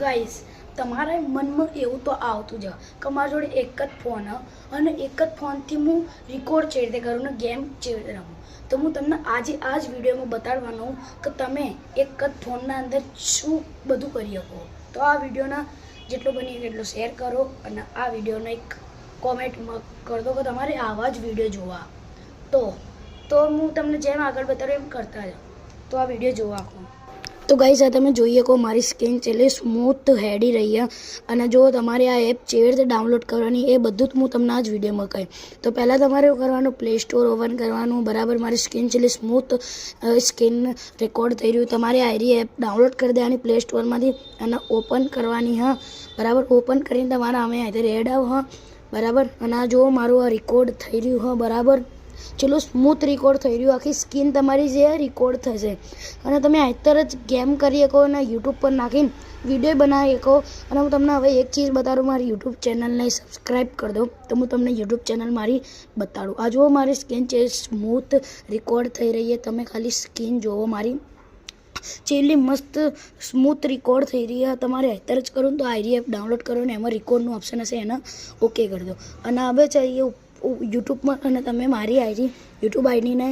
Guys તમારા મનમાં એવું તો આવતું જ કે મારા જોડે એક જ ફોન અને એક જ ફોનથી હું રેકોર્ડ કેવી રીતે કરું ને ગેમ કેવી રીતે રમું. તો હું તમને આજે આ જ વિડીયોમાં બતાડવાનું કે તમે એક જ ફોનના અંદર શું બધું કરી શકો. તો આ વિડીયોના જેટલો બની એટલો શેર કરો અને આ વિડીયોને એક કોમેન્ટમાં કરી દો કે તમારે આવા જ વિડીયો જોવા. તો હું તમને જેમ આગળ બતાડું એમ કરતા જાઓ. તો આ વિડીયો જોવા આખો. તો ગાઈસ આ તમે જોઈએ કહો મારી સ્કિન છે સ્મૂથ હેડી રહી અને જો તમારે આ એપ કેવી રીતે ડાઉનલોડ કરવાની એ બધું જ હું તમને આ જ વિડીયોમાં કહી. તો પહેલાં તમારે એવું કરવાનું, પ્લે સ્ટોર ઓપન કરવાનું. બરાબર, મારી સ્કિન છે સ્મૂથ સ્કિન રેકોર્ડ થઈ રહ્યું. તમારે આરી એપ ડાઉનલોડ કરી દેવાની પ્લે સ્ટોરમાંથી અને ઓપન કરવાની. હા બરાબર, ઓપન કરીને તમારા અમે આથી રેડ આવ. હા બરાબર, અને આ જો મારું આ રેકોર્ડ થઈ રહ્યું. હા બરાબર, ચલો સ્મૂથ રેકોર્ડ થઈ રહ્યું. આખી સ્કિન તમારી જે રેકોર્ડ થશે અને તમે અત્યારે જ ગેમ કરી શકો અને યુટ્યુબ પર નાખીને વિડીયો બનાવી શકો. અને હું તમને હવે એક ચીજ બતાડું, મારી યુટ્યુબ ચેનલને સબસ્ક્રાઈબ કરી દો તો હું તમને યુટ્યુબ ચેનલ મારી બતાડું. આ જુઓ મારી સ્કિન છે સ્મૂથ રેકોર્ડ થઈ રહી છે. તમે ખાલી સ્કિન જુઓ મારી ચેલી મસ્ત સ્મૂથ રેકોર્ડ થઈ રહી છે. તમારે અત્યારે જ કરું તો આઈરી એપ ડાઉનલોડ કરો ને એમાં રેકોર્ડનું ઓપ્શન હશે એને ઓકે કરી દો. અને હવે ચાહીએ યુટ્યુબમાં અને તમે મારી યુટ્યુબ આઈડીને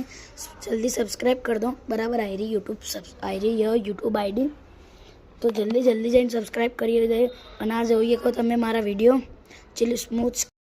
જલ્દી સબસ્ક્રાઈબ કરી દો. બરાબર, યુટ્યુબ આઈડી તો જલ્દી જઈને સબસ્ક્રાઈબ કરી દે. અને આ જોઈએ કહો તમે મારા વિડીયો ચેલી સ્મૂથ